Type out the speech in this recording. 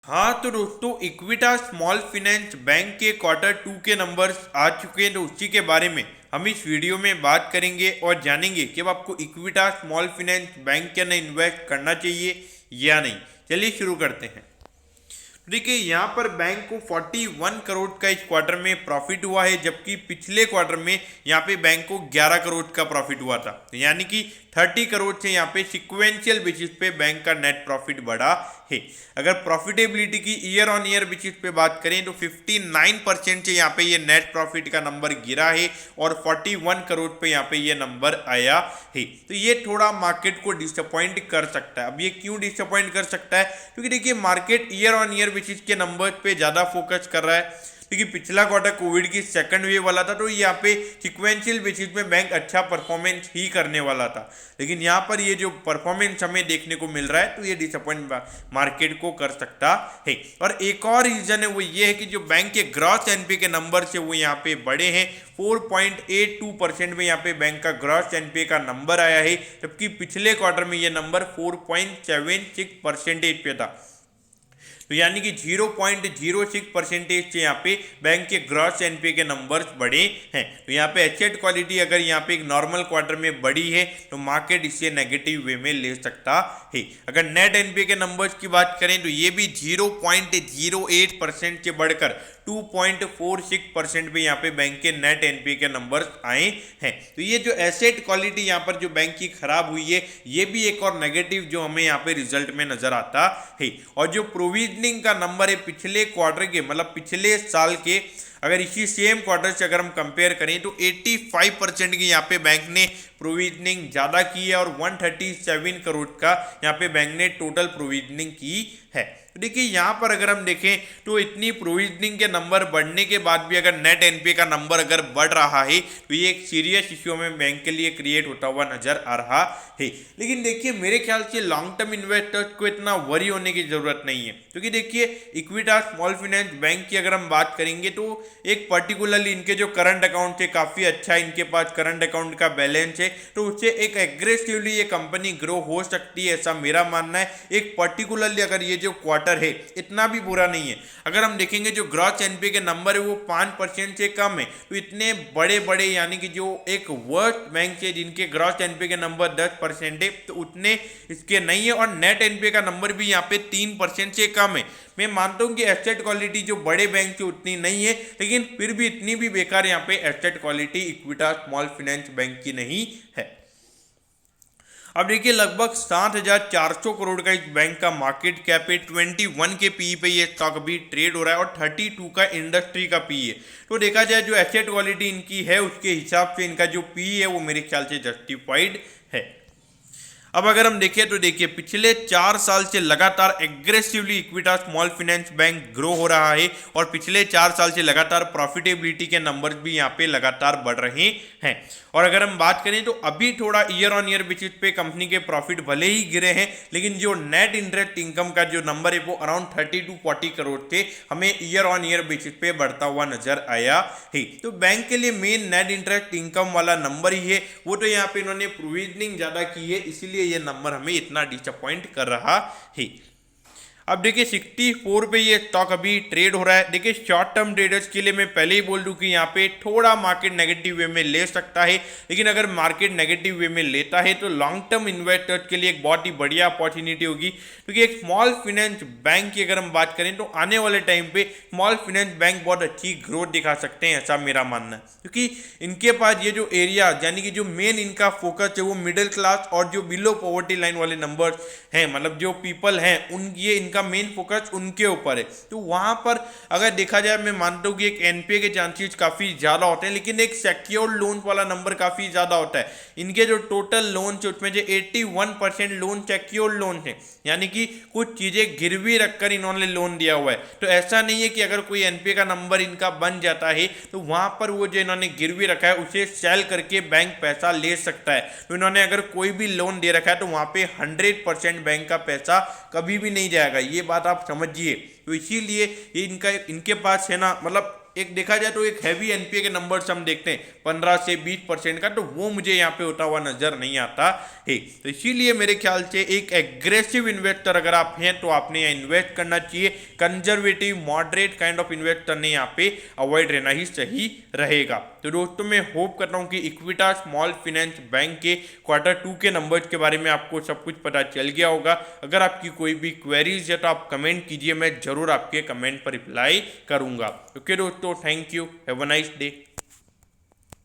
हाँ तो दोस्तों, इक्विटा स्मॉल फाइनेंस बैंक के क्वार्टर 2 के नंबर्स आ चुके हैं, तो उसी के बारे में हम इस वीडियो में बात करेंगे और जानेंगे कि अब आपको इक्विटा स्मॉल फाइनेंस बैंक के अंदर इन्वेस्ट करना चाहिए या नहीं। चलिए शुरू करते हैं। तो देखिए, यहाँ पर बैंक को 41 करोड़ का इस क्वार्टर में प्रॉफिट हुआ है, जबकि पिछले क्वार्टर में यहाँ पे बैंक को 11 करोड़ का प्रॉफिट हुआ था। तो यानी कि 30 करोड़ से यहाँ पे सिक्वेंशियल बेसिस पे बैंक का नेट प्रॉफिट बढ़ा है। अगर प्रॉफिटेबिलिटी की ईयर ऑन ईयर बेसिस पे बात करें तो 59% से यहाँ पे ये नेट प्रॉफिट का नंबर गिरा है और 41 करोड़ पे यहाँ पे ये नंबर आया है। तो ये थोड़ा मार्केट को डिसअपॉइंट कर सकता है। अब ये क्यों डिसअपॉइंट कर सकता है? क्योंकि देखिए, market year on year basis के नंबर्स पे ज़्यादा फोकस कर रहा है, क्योंकि पिछला क्वार्टर कोविड की सेकंड वेव वाला था, तो यहाँ पे सिक्वेंशियल बेसिस में बैंक अच्छा परफॉर्मेंस ही करने वाला था। लेकिन यहाँ पर ये जो परफॉर्मेंस हमें देखने को मिल रहा है, तो ये डिसअपॉइंट मार्केट को कर सकता है। और एक और रीजन है, वो ये है कि जो बैंक के ग्रॉस एनपीए के नंबर से वो यहाँ पे बड़े हैं। 4.82% में यहाँ पे बैंक का ग्रॉस एनपीए का नंबर आया है, जबकि पिछले क्वार्टर में ये नंबर 4.76% पे था। तो यानी कि 0.06% से यहाँ पे बैंक के ग्रॉस एनपीए के नंबर्स बढ़े हैं। तो यहाँ पे एसेट क्वालिटी अगर यहाँ पे एक नॉर्मल क्वार्टर में बढ़ी है तो मार्केट इसे नेगेटिव वे में ले सकता है। अगर नेट एनपीए के नंबर्स की बात करें तो ये भी 0.08% से बढ़कर 2.46% पे यहाँ पे बैंक के नेट एनपीए के नंबर्स आए हैं। तो ये जो एसेट क्वालिटी यहाँ पर जो बैंक की खराब हुई है, ये भी एक और नेगेटिव जो हमें यहाँ पे रिजल्ट में नजर आता है। और जो प्रोविजनिंग का नंबर है पिछले क्वार्टर के, मतलब पिछले साल के, अगर इसी सेम क्वार्टर से अगर हम कंपेयर करें तो 85% की यहाँ पे बैंक ने प्रोविजनिंग ज़्यादा की है और 137 करोड़ का यहाँ पे बैंक ने टोटल प्रोविजनिंग की है। तो देखिए, यहाँ पर अगर हम देखें तो इतनी प्रोविजनिंग के नंबर बढ़ने के बाद भी अगर नेट एनपीए का नंबर अगर बढ़ रहा है तो ये एक सीरियस इश्यू में बैंक के लिए क्रिएट होता हुआ नजर आ रहा है। लेकिन देखिए, मेरे ख्याल से लॉन्ग टर्म इन्वेस्टर्स को इतना वरी होने की जरूरत नहीं है, क्योंकि देखिए, इक्विटा स्मॉल फाइनेंस बैंक की अगर हम बात करेंगे तो एक पर्टिकुलरली इनके जो करंट अकाउंट है काफ़ी अच्छा, इनके पास करंट अकाउंट का बैलेंस है, तो उससे एक एग्रेसिवली ये कंपनी ग्रो हो सकती है, ऐसा मेरा मानना है। एक पर्टिकुलरली अगर ये जो क्वार्टर है इतना भी बुरा नहीं है। अगर हम देखेंगे जो ग्रॉस एनपीए के नंबर है वो 5% से कम है, तो इतने बड़े बड़े यानी कि जो एक वर्स्ट बैंक है जिनके ग्रॉस एनपीए के नंबर 10% है, तो उतने इसके नहीं है। और नेट एनपीए का नंबर भी यहाँ पे 3% से कम है। मैं मानता हूँ कि एसेट क्वालिटी जो बड़े बैंक की उतनी नहीं है, लेकिन फिर भी इतनी भी बेकार यहाँ पे asset quality इक्विटा small finance bank की नहीं है। अब देखिए, लगभग 7,400 करोड़ का इस बैंक का मार्केट कैप है। 21 के पी पे ये स्टॉक अभी ट्रेड हो रहा है और 32 का इंडस्ट्री का पी है। तो देखा जाए जो एसेट क्वालिटी इनकी है उसके हिसाब से इनका जो पी है वो मेरे ख्याल से जस्टिफाइड है। अब अगर हम देखें तो देखिए, पिछले 4 साल से लगातार aggressively इक्विटा small finance bank grow हो रहा है और पिछले 4 साल से लगातार प्रॉफिटेबिलिटी के नंबर्स भी यहाँ पे लगातार बढ़ रहे हैं। और अगर हम बात करें तो अभी थोड़ा ईयर ऑन ईयर बेसिस पे कंपनी के प्रॉफिट भले ही गिरे हैं, लेकिन जो नेट इंटरेस्ट इनकम का जो नंबर है वो अराउंड 30 to 40 करोड़ थे, हमें ईयर ऑन ईयर बेसिस पे बढ़ता हुआ नजर आया है। तो बैंक के लिए मेन नेट इंटरेस्ट इनकम वाला नंबर ही है, वो तो यहाँ पे इन्होंने प्रोविजनिंग ज्यादा की है, इसीलिए ये नंबर हमें इतना डिसअपॉइंट कर रहा है। अब देखिए, 64 पे ये स्टॉक अभी ट्रेड हो रहा है। देखिए, शॉर्ट टर्म ट्रेडर्स के लिए मैं पहले ही बोल दूं कि यहाँ पे थोड़ा मार्केट नेगेटिव वे में ले सकता है, लेकिन अगर मार्केट नेगेटिव वे में लेता है तो लॉन्ग टर्म इन्वेस्टर्स के लिए एक बहुत ही बढ़िया अपॉर्चुनिटी होगी। क्योंकि एक स्मॉल फाइनेंस बैंक की अगर हम बात करें तो आने वाले टाइम पे स्मॉल फाइनेंस बैंक बहुत अच्छी ग्रोथ दिखा सकते हैं, ऐसा मेरा मानना है। क्योंकि इनके पास ये जो एरिया यानी कि जो मेन इनका फोकस है वो मिडिल क्लास और जो बिलो पॉवर्टी लाइन वाले नंबर हैं, मतलब जो पीपल हैं उन ये इनका मेन फोकस उनके ऊपर है। तो वहां पर अगर देखा जाए, मैं मानता हूं कि एक एनपीए के चांसेस काफी ज्यादा होते हैं, लेकिन एक सिक्योर्ड लोन वाला नंबर काफी ज्यादा होता है। इनके जो टोटल लोन है उसमें जो 81% लोन सिक्योर्ड लोन है, यानी कि कुछ चीजें गिरवी रखकर इन्होंने लोन दिया हुआ है। तो ऐसा नहीं है कि अगर कोई एनपीए का नंबर इनका बन जाता है तो वहां पर वो जो इन्होंने गिरवी रखा है उसे सेल करके बैंक पैसा ले सकता है। तो इन्होंने अगर कोई भी लोन दे रखा है तो वहां पे 100% बैंक का पैसा कभी भी नहीं जाएगा, ये बात आप समझिए। तो इसीलिए ये इनके पास है ना, मतलब एक देखा जाए तो एक हैवी एनपीए के नंबर्स हम देखते हैं 15 से 20% का, तो वो मुझे यहाँ पे होता हुआ नजर नहीं आता है। तो इसीलिए मेरे ख्याल से एक एग्रेसिव इन्वेस्टर अगर आप हैं तो आपने यहाँ इन्वेस्ट करना चाहिए। Conservative moderate kind of investor ने यहाँ पे अवॉइड रहना ही सही रहेगा। तो दोस्तों मैं होप करता हूँ कि इक्विटा स्मॉल फाइनेंस बैंक के Q2 के नंबर्स के बारे में आपको सब कुछ पता चल गया होगा। अगर आपकी कोई भी क्वेरीज है तो आप कमेंट कीजिए, मैं जरूर आपके कमेंट पर रिप्लाई करूंगा। ओके दोस्तों, thank you, have a nice day.